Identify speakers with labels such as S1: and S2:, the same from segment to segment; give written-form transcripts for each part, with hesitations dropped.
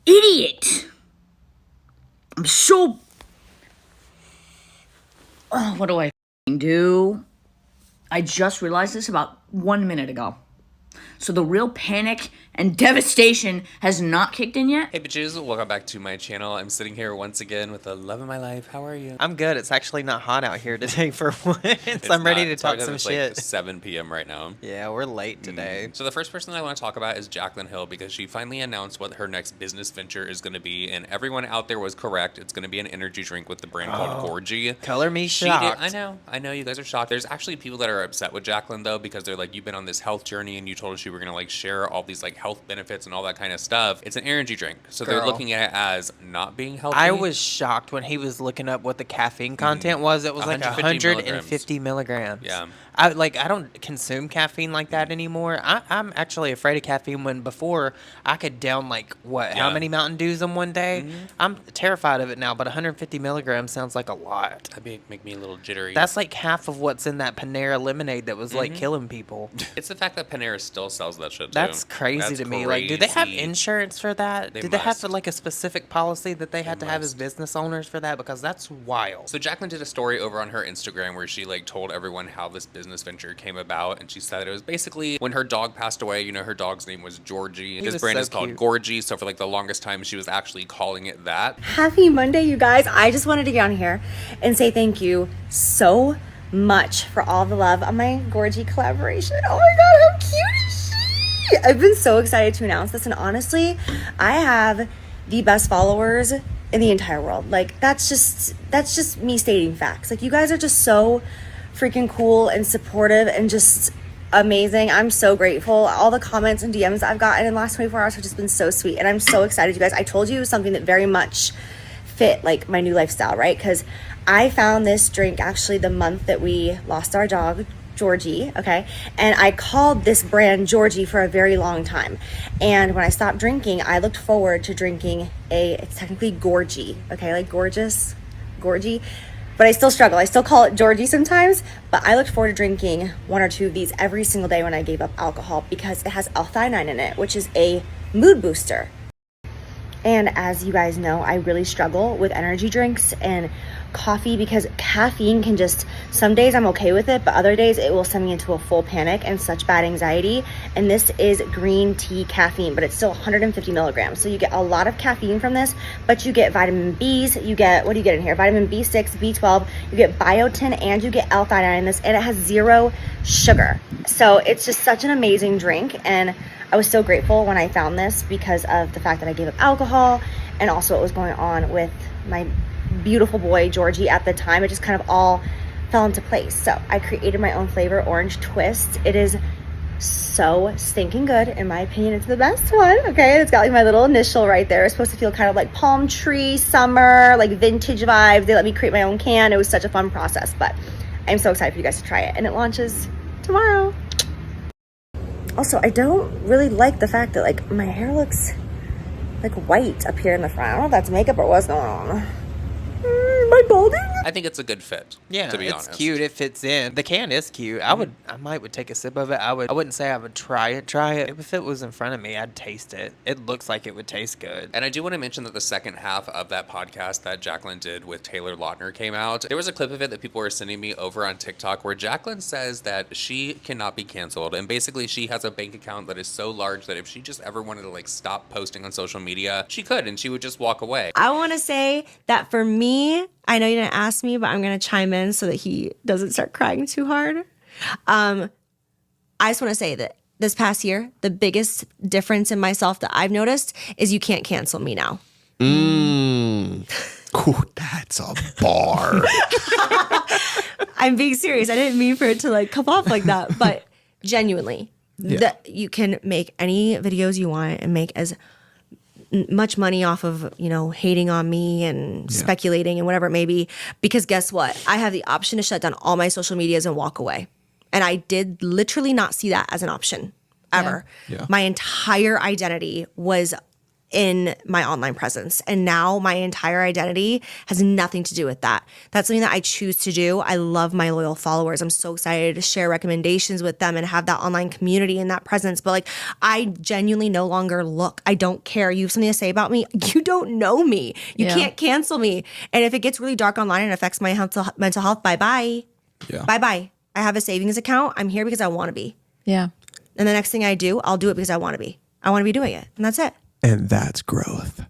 S1: idiot. I'm so... Oh, what do I do? I just realized this about 1 minute ago. So the real panic and devastation has not kicked in yet.
S2: Hey bitches, welcome back to my channel. I'm sitting here once again with the love of my life. How are you?
S3: I'm good. It's actually not hot out here today for once. I'm ready to talk some shit.
S2: It's like 7 p.m. right now.
S3: Yeah, we're late today.
S2: So the first person I want to talk about is Jaclyn Hill because she finally announced what her next business venture is going to be, and everyone out there was correct. It's going to be an energy drink with the brand called Gorgie.
S3: Color me shocked.
S2: I know, you guys are shocked. There's actually people that are upset with Jaclyn though because they're like, you've been on this health journey and you told us you were going to like share all these like health benefits and all that kind of stuff. It's an energy drink, so they're looking at it as not being healthy.
S3: I was shocked when he was looking up what the caffeine content was. It was like 150 milligrams.
S2: Yeah.
S3: I don't consume caffeine like that anymore. I'm actually afraid of caffeine when before I could down how many Mountain Dews in one day? I'm terrified of it now, but 150 milligrams sounds like a lot.
S2: That'd make me a little jittery.
S3: That's like half of what's in that Panera lemonade that was like killing people.
S2: It's the fact that Panera still sells that shit too.
S3: That's crazy to me. Like, do they have insurance for that? Do they have like a specific policy that they had to have as business owners for that? Because that's wild.
S2: So Jaclyn did a story over on her Instagram where she like told everyone how this business venture came about, and she said it was basically when her dog passed away. You know, her dog's name was Gorgie. This brand is called Gorgie, so for like the longest time she was actually calling it that.
S4: Happy Monday, you guys. I just wanted to get on here and say thank you so much for all the love on my Gorgie collaboration. Oh my god, how cute is she? I've been so excited to announce this, and honestly, I have the best followers in the entire world. Like, that's just me stating facts. Like, you guys are just so freaking cool and supportive and just amazing. I'm so grateful. All the comments and DMs I've gotten in the last 24 hours have just been so sweet, and I'm so excited, you guys. I told you it was something that very much fit like my new lifestyle, right? Because I found this drink actually the month that we lost our dog Georgie, okay? And I called this brand Georgie for a very long time. And when I stopped drinking, I looked forward to drinking it's technically Gorgie, okay? Like gorgeous, Gorgie. But I still struggle. I still call it Georgie sometimes. But I looked forward to drinking one or two of these every single day when I gave up alcohol because it has L-theanine in it, which is a mood booster. And as you guys know, I really struggle with energy drinks and coffee because caffeine can just, some days I'm okay with it, but other days it will send me into a full panic and such bad anxiety. And this is green tea caffeine, but it's still 150 milligrams. So you get a lot of caffeine from this, but you get vitamin Bs, you get, what do you get in here? Vitamin B6, B12, you get biotin, and you get L-theanine in this, and it has 0 sugar. So it's just such an amazing drink, and I was so grateful when I found this because of the fact that I gave up alcohol and also what was going on with my beautiful boy Georgie at the time. It just kind of all fell into place. So I created my own flavor, orange twist. It is so stinking good. In my opinion, it's the best one. Okay, it's got like my little initial right there. It's supposed to feel kind of like palm tree, summer, like vintage vibes. They let me create my own can. It was such a fun process, but I'm so excited for you guys to try it, and it launches tomorrow. Also, I don't really like the fact that like my hair looks like white up here in the front. I don't know if that's makeup or what's going on. Am I balding?
S2: I think it's a good fit.
S3: Yeah,
S2: to be
S3: it's
S2: honest.
S3: cute. It fits in. The can is cute. I might would take a sip of it. I wouldn't say I would try it. If it was in front of me, I'd taste it. It looks like it would taste good.
S2: And I do want to mention that the second half of that podcast that Jaclyn did with Taylor Lautner came out. There was a clip of it that people were sending me over on TikTok where Jaclyn says that she cannot be canceled, and basically she has a bank account that is so large that if she just ever wanted to like stop posting on social media, she could, and she would just walk away.
S5: I want to say that for me, I know you didn't ask me, but I'm going to chime in so that he doesn't start crying too hard. I just want to say that this past year, the biggest difference in myself that I've noticed is you can't cancel me now.
S6: Ooh, that's a bar.
S5: I'm being serious. I didn't mean for it to like come off like that, but genuinely, that you can make any videos you want and make as much money off of, you know, hating on me and speculating and whatever it may be, because guess what? I have the option to shut down all my social medias and walk away. And I did literally not see that as an option ever.
S6: Yeah.
S5: My entire identity was in my online presence. And now my entire identity has nothing to do with that. That's something that I choose to do. I love my loyal followers. I'm so excited to share recommendations with them and have that online community and that presence. But like, I genuinely no longer look. I don't care. You have something to say about me. You don't know me. You can't cancel me. And if it gets really dark online and affects my mental health, bye-bye.
S6: Yeah.
S5: Bye-bye. I have a savings account. I'm here because I want to be.
S1: Yeah.
S5: And the next thing I do, I'll do it because I want to be. I want to be doing it. And that's it.
S6: And that's growth.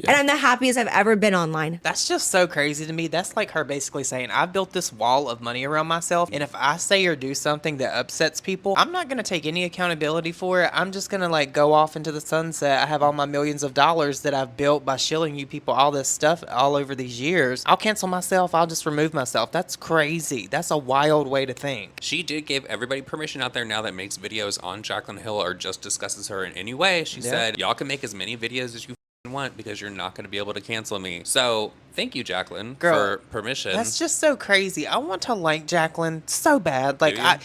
S5: And I'm the happiest I've ever been online.
S3: That's just so crazy to me. That's like her basically saying, I've built this wall of money around myself, and if I say or do something that upsets people, I'm not going to take any accountability for it. I'm just going to like go off into the sunset. I have all my millions of dollars that I've built by shilling you people all this stuff all over these years. I'll cancel myself. I'll just remove myself. That's crazy. That's a wild way to think.
S2: She did give everybody permission out there now that makes videos on Jaclyn Hill or just discusses her in any way. She said, y'all can make as many videos as you want because you're not going to be able to cancel me. So thank you, Jaclyn, for permission.
S3: That's just so crazy. I want to like Jaclyn so bad. Like I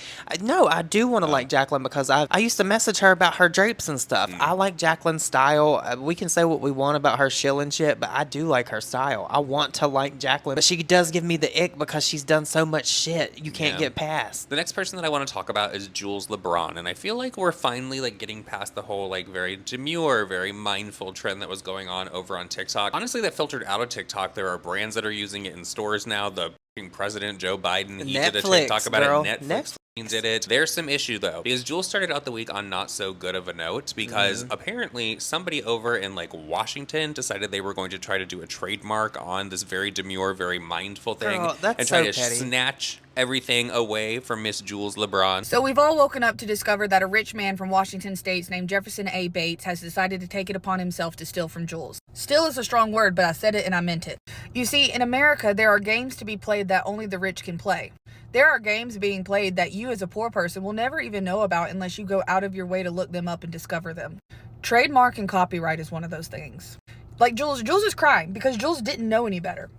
S3: do want to like Jaclyn because I used to message her about her drapes and stuff. I like Jaclyn's style. We can say what we want about her shilling shit, but I do like her style. I want to like Jaclyn, but she does give me the ick because she's done so much shit you can't get past.
S2: The next person that I want to talk about is Jools Lebron, and I feel like we're finally like getting past the whole like very demure, very mindful trend that was going on over on TikTok. Honestly, that filtered out of TikTok. There are brands that are using it in stores now. The president, Joe Biden, he did a TikTok about it. Netflix did it. There's some issue though, because Jools started out the week on not so good of a note because apparently somebody over in like Washington decided they were going to try to do a trademark on this very demure, very mindful thing and try to snatch everything away from Miss Jools Lebron.
S7: So we've all woken up to discover that a rich man from Washington State named Jefferson A. Bates has decided to take it upon himself to steal from Jools. Steal is a strong word, but I said it and I meant it. You see, in America, there are games to be played that only the rich can play. There are games being played that you as a poor person will never even know about unless you go out of your way to look them up and discover them. Trademark and copyright is one of those things. Like Jools is crying because Jools didn't know any better.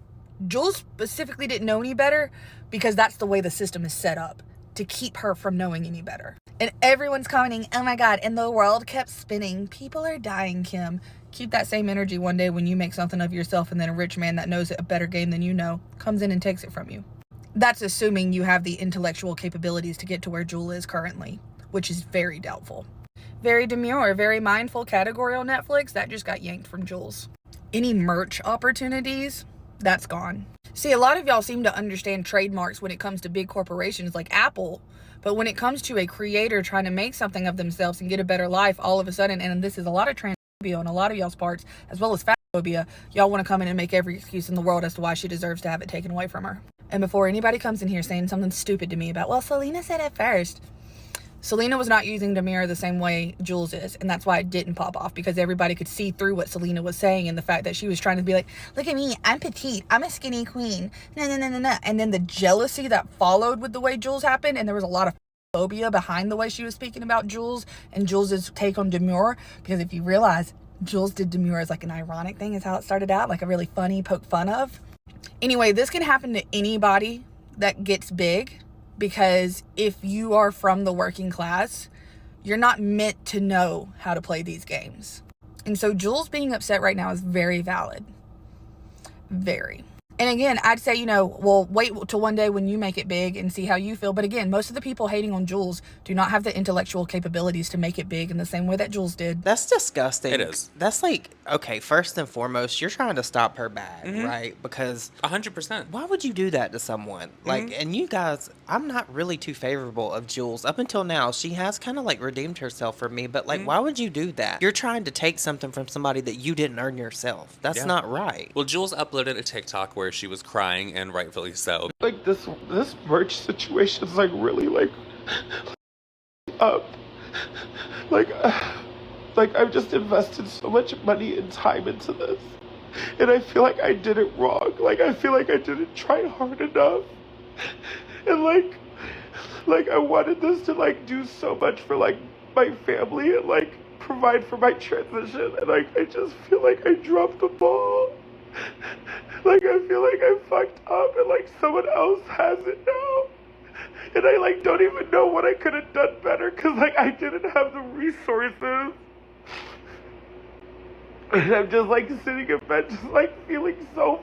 S7: Jools specifically didn't know any better because that's the way the system is set up, to keep her from knowing any better. And everyone's commenting, oh my God, and the world kept spinning. People are dying, Kim. Keep that same energy one day when you make something of yourself and then a rich man that knows a better game than you know comes in and takes it from you. That's assuming you have the intellectual capabilities to get to where Jewel is currently, which is very doubtful. Very Demure, Very Mindful category on Netflix, that just got yanked from Jools. Any merch opportunities, that's gone. See, a lot of y'all seem to understand trademarks when it comes to big corporations like Apple, but when it comes to a creator trying to make something of themselves and get a better life, all of a sudden, and this is a lot of transphobia on a lot of y'all's parts, as well as fatphobia, y'all want to come in and make every excuse in the world as to why she deserves to have it taken away from her. And before anybody comes in here saying something stupid to me about, well, Selena said it first. Selena was not using Demure the same way Jools is, and that's why it didn't pop off, because everybody could see through what Selena was saying and the fact that she was trying to be like, look at me, I'm petite, I'm a skinny queen, no. And then the jealousy that followed with the way Jools happened, and there was a lot of phobia behind the way she was speaking about Jools and Jools' take on Demure, because if you realize, Jools did Demure as like an ironic thing is how it started out, like a really funny poke fun of. Anyway, this can happen to anybody that gets big, because if you are from the working class, you're not meant to know how to play these games. And so Jools being upset right now is very valid. Very. And again, I'd say, well, wait till one day when you make it big and see how you feel. But again, most of the people hating on Jools do not have the intellectual capabilities to make it big in the same way that Jools did.
S3: That's disgusting.
S2: It is.
S3: That's like, okay, first and foremost, you're trying to stop her bag, right? Because
S2: 100%.
S3: why would you do that to someone? Like, and you guys, I'm not really too favorable of Jools. Up until now, she has kind of like redeemed herself for me. But like, why would you do that? You're trying to take something from somebody that you didn't earn yourself. That's not right.
S2: Well, Jools uploaded a TikTok where she was crying, and rightfully so.
S8: Like this merch situation is like really like up. Like I've just invested so much money and time into this, and I feel like I did it wrong. Like I feel like I didn't try hard enough, and like I wanted this to like do so much for like my family and like provide for my transition, and like I just feel like I dropped the ball. Like I feel like I fucked up and like someone else has it now. And I like don't even know what I could have done better, because like I didn't have the resources And I'm just like sitting in bed, just like feeling so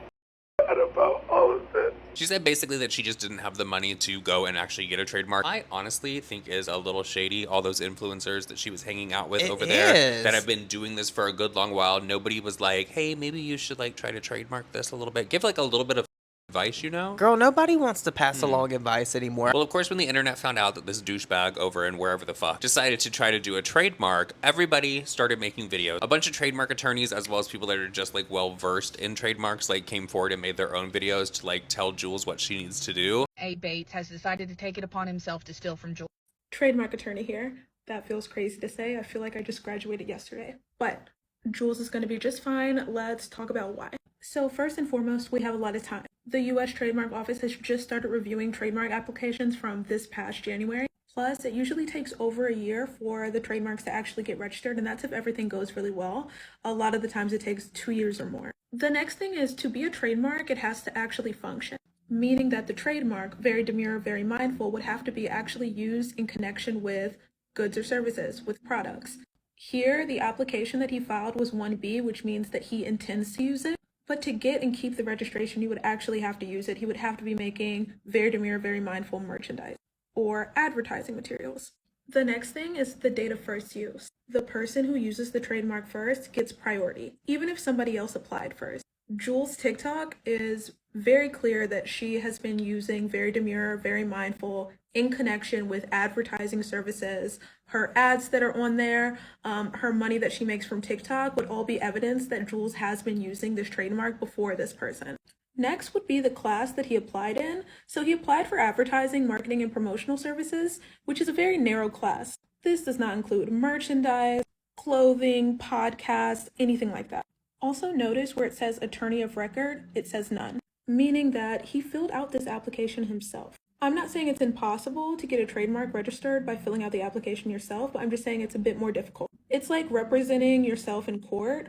S8: bad about all of this.
S2: She said basically that she just didn't have the money to go and actually get a trademark. I honestly think is a little shady, all those influencers that she was hanging out with over there that have been doing this for a good long while. Nobody was like, hey, maybe you should like try to trademark this a little bit. Give like a little bit of advice, you know?
S3: Girl, nobody wants to pass along advice anymore.
S2: Well, of course, when the internet found out that this douchebag over in wherever the fuck decided to try to do a trademark, everybody started making videos. A bunch of trademark attorneys, as well as people that are just like well versed in trademarks, like came forward and made their own videos to like tell Jools what she needs to do.
S7: A. Bates has decided to take it upon himself to steal from Jools.
S9: Trademark attorney here. That feels crazy to say. I feel like I just graduated yesterday. But Jools is going to be just fine. Let's talk about why. So first and foremost, we have a lot of time. The U.S. Trademark Office has just started reviewing trademark applications from this past January. Plus, it usually takes over a year for the trademarks to actually get registered, and that's if everything goes really well. A lot of the times it takes 2 years or more. The next thing is, to be a trademark, it has to actually function, meaning that the trademark, Very Demure, Very Mindful, would have to be actually used in connection with goods or services, with products. Here, the application that he filed was 1B, which means that he intends to use it. But to get and keep the registration, you would actually have to use it. He would have to be making Very Demure, Very Mindful merchandise or advertising materials. The next thing is the date of first use. The person who uses the trademark first gets priority, even if somebody else applied first. Jools' TikTok is very clear that she has been using Very Demure, Very Mindful in connection with advertising services. Her ads that are on there, her money that she makes from TikTok would all be evidence that Jools has been using this trademark before this person. Next would be the class that he applied in. So he applied for advertising, marketing, and promotional services, which is a very narrow class. This does not include merchandise, clothing, podcasts, anything like that. Also notice where it says attorney of record, it says none, meaning that he filled out this application himself. I'm not saying it's impossible to get a trademark registered by filling out the application yourself, but I'm just saying it's a bit more difficult. It's like representing yourself in court.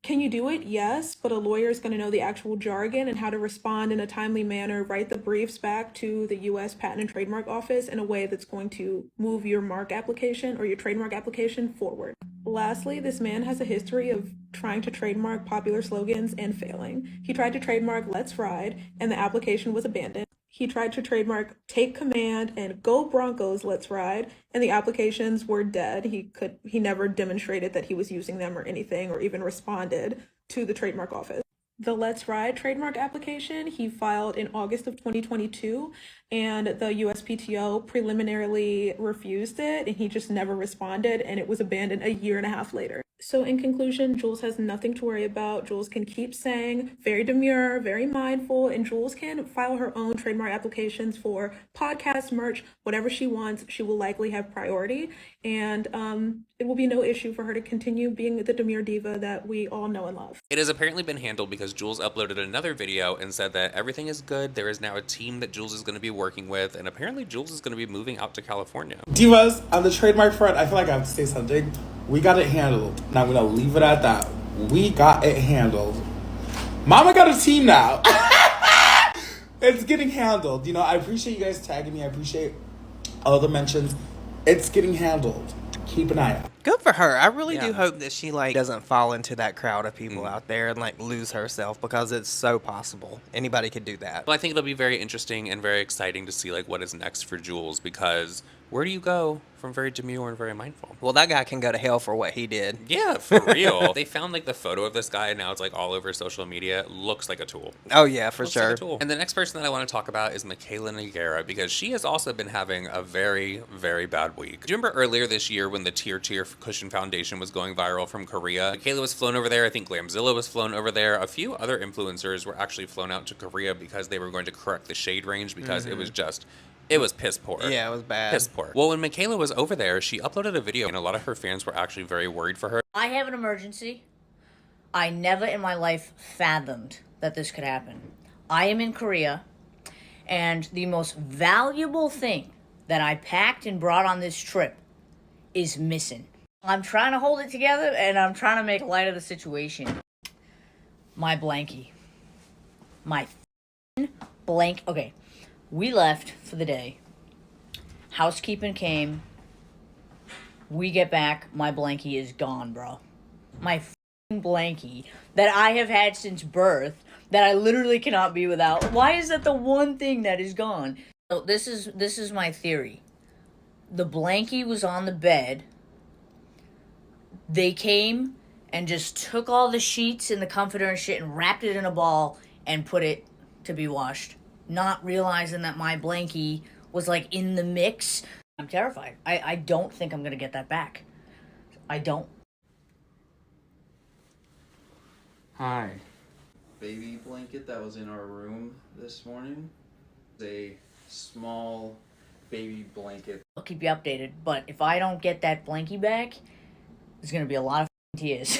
S9: Can you do it? Yes, but a lawyer is going to know the actual jargon and how to respond in a timely manner, write the briefs back to the U.S. Patent and Trademark Office in a way that's going to move your mark application or your trademark application forward. Lastly, this man has a history of trying to trademark popular slogans and failing. He tried to trademark Let's Ride, and the application was abandoned. He tried to trademark Take Command and Go Broncos, Let's Ride, and the applications were dead. He never demonstrated that he was using them or anything, or even responded to the trademark office. The Let's Ride trademark application he filed in August of 2022, and the USPTO preliminarily refused it, and he just never responded, and it was abandoned a year and a half later. So in conclusion, Jools has nothing to worry about. Jools can keep saying Very Demure, Very Mindful, and Jools can file her own trademark applications for podcast, merch, whatever she wants. She will likely have priority, and it will be no issue for her to continue being the demure diva that we all know and love.
S2: It has apparently been handled because Jools uploaded another video and said that everything is good. There is now a team that Jools is going to be working with, and apparently Jools is going to be moving out to California.
S6: Divas, on the trademark front, I feel like I have to say something. We got it handled. Now I'm going to leave it at that. We got it handled. Mama got a team now. It's getting handled. You know, I appreciate you guys tagging me. I appreciate all the mentions. It's getting handled. Keep an eye out.
S3: Good for her. I really do hope that she like doesn't fall into that crowd of people out there and like lose herself, because it's so possible. Anybody could do that.
S2: Well, I think it'll be very interesting and very exciting to see like what is next for Jools, because where do you go from Very Demure and Very Mindful?
S3: Well, that guy can go to hell for what he did.
S2: Yeah, for real. They found like the photo of this guy, and now it's like all over social media. It looks like a tool.
S3: Oh yeah, for
S2: Looks
S3: sure.
S2: like a tool. And the next person that I want to talk about is Mikayla Nogueira, because she has also been having a very, very bad week. Do you remember earlier this year when the TirTir cushion foundation was going viral from Korea? Mikayla was flown over there. I think Glamzilla was flown over there. A few other influencers were actually flown out to Korea because they were going to correct the shade range, because it was just... It was piss poor.
S3: Yeah, it was bad.
S2: Piss poor. Well, when Mikayla was over there, she uploaded a video, and a lot of her fans were actually very worried for her.
S1: I have an emergency. I never in my life fathomed that this could happen. I am in Korea, and the most valuable thing that I packed and brought on this trip is missing. I'm trying to hold it together, and I'm trying to make light of the situation. My blankie. My blank. Okay. We left for the day. Housekeeping came. We get back. My blankie is gone, bro. My blankie that I have had since birth that I literally cannot be without. Why is that the one thing that is gone? So this is my theory. The blankie was on the bed. They came and just took all the sheets and the comforter and shit and wrapped it in a ball and put it to be washed, not realizing that my blankie was like in the mix. I'm terrified. I don't think I'm gonna get that back. I don't.
S10: Hi. Baby blanket that was in our room this morning. A small baby blanket.
S1: I'll keep you updated, but if I don't get that blankie back, there's gonna be a lot of tears.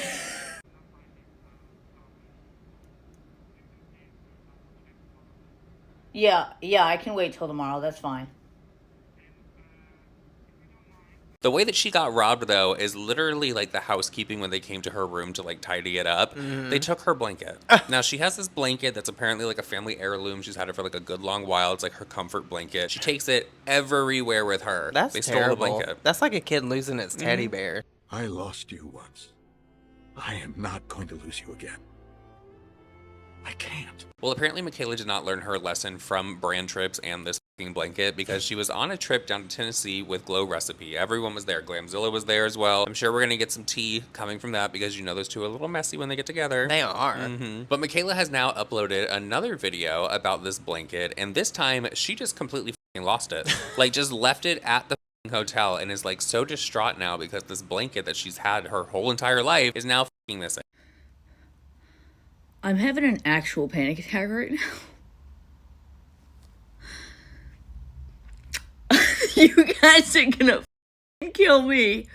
S1: Yeah, I can wait till tomorrow. That's fine.
S2: The way that she got robbed, though, is literally like the housekeeping when they came to her room to like tidy it up. They took her blanket. Now, she has this blanket that's apparently like a family heirloom. She's had it for like a good long while. It's like her comfort blanket. She takes it everywhere with her.
S3: That's
S2: they
S3: terrible.
S2: stole the blanket.
S3: That's like a kid losing its teddy bear.
S11: I lost you once. I am not going to lose you again. I can't.
S2: Well, apparently Mikayla did not learn her lesson from brand trips and this fucking blanket because she was on a trip down to Tennessee with Glow Recipe. Everyone was there. Glamzilla was there as well. I'm sure we're going to get some tea coming from that because you know those two are a little messy when they get together.
S3: They are.
S2: But Mikayla has now uploaded another video about this blanket, and this time she just completely fucking lost it. Like, just left it at the hotel and is like so distraught now because this blanket that she's had her whole entire life is now fucking missing.
S1: I'm having an actual panic attack right now. You guys are gonna kill me.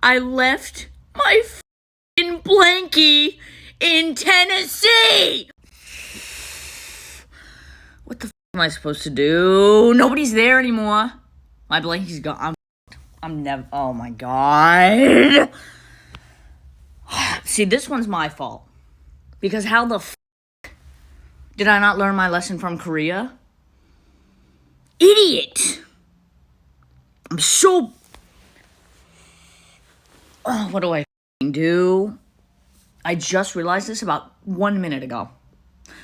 S1: I left my f***ing blankie in Tennessee. What the f*** am I supposed to do? Nobody's there anymore. My blankie's gone. I'm never. Oh my god. See, this one's my fault. Because how the f*** did I not learn my lesson from Korea? Idiot! I'm so... Oh, what do I f***ing do? I just realized this about 1 minute ago.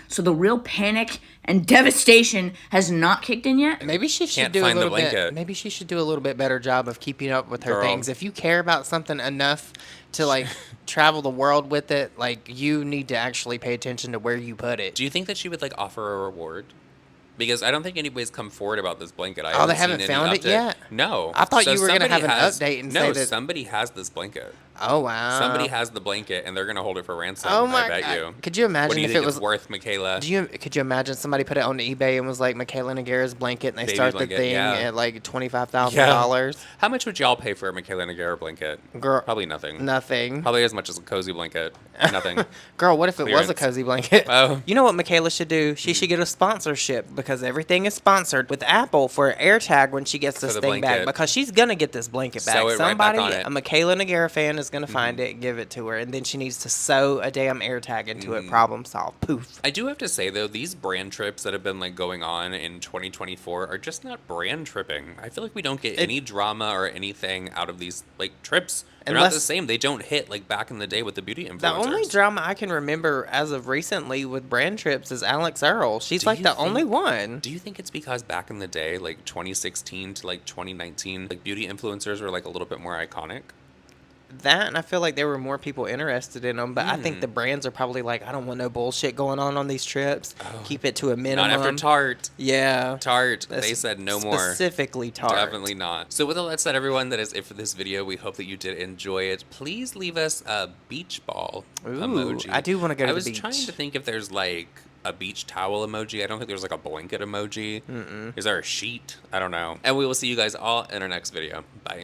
S1: So the real panic and devastation has not kicked in yet?
S3: Maybe she should do a little bit. Maybe she should do a little bit better job of keeping up with her things. If you care about something enough to like travel the world with it, like you need to actually pay attention to where you put it.
S2: Do you think that she would like offer a reward? Because I don't think anybody's come forward about this blanket.
S3: They haven't found it yet?
S2: No.
S3: I thought you were going to have an update and say that...
S2: No, somebody has this blanket.
S3: Oh, wow.
S2: Somebody has the blanket, and they're going to hold it for ransom,
S3: oh my
S2: I bet
S3: God.
S2: you.
S3: Could you imagine
S2: what do you
S3: if
S2: think
S3: it was
S2: it's worth, Mikayla?
S3: Could you imagine somebody put it on eBay and was like Mikayla Nogueira's blanket, and they
S2: Baby
S3: start
S2: blanket,
S3: the thing
S2: yeah.
S3: at like $25,000?
S2: Yeah. How much would y'all pay for a Mikayla Nogueira blanket?
S3: Girl,
S2: probably nothing.
S3: Nothing.
S2: Probably as much as a cozy blanket. Nothing.
S3: Girl, what if it was a cozy blanket?
S2: Oh.
S3: You know what Mikayla should do? She should get a sponsorship because everything is sponsored with Apple for an AirTag when she gets this thing back because she's gonna get this blanket back.
S2: Sew it
S3: Somebody,
S2: right back on it.
S3: a Mikayla Nogueira fan, is gonna find it, give it to her, and then she needs to sew a damn AirTag into it. Problem solved. Poof.
S2: I do have to say though, these brand trips that have been like going on in 2024 are just not brand tripping. I feel like we don't get any drama or anything out of these like trips. They're not the same. They don't hit like back in the day with the beauty influencers.
S3: The only drama I can remember as of recently with brand trips is Alex Earl. She's like the only one.
S2: Do you think it's because back in the day, like 2016 to like 2019, like beauty influencers were like a little bit more iconic?
S3: That, and I feel like there were more people interested in them, but I think the brands are probably like, I don't want no bullshit going on these trips. Keep it to a minimum.
S2: Not after Tarte.
S3: Yeah.
S2: Tarte. They said no more.
S3: Specifically Tarte.
S2: Definitely not. So with all that said, everyone, that is it for this video. We hope that you did enjoy it. Please leave us a beach ball emoji.
S3: I do want to go to the beach.
S2: I was trying to think if there's like a beach towel emoji. I don't think there's like a blanket emoji. Is there a sheet? I don't know. And we will see you guys all in our next video. Bye.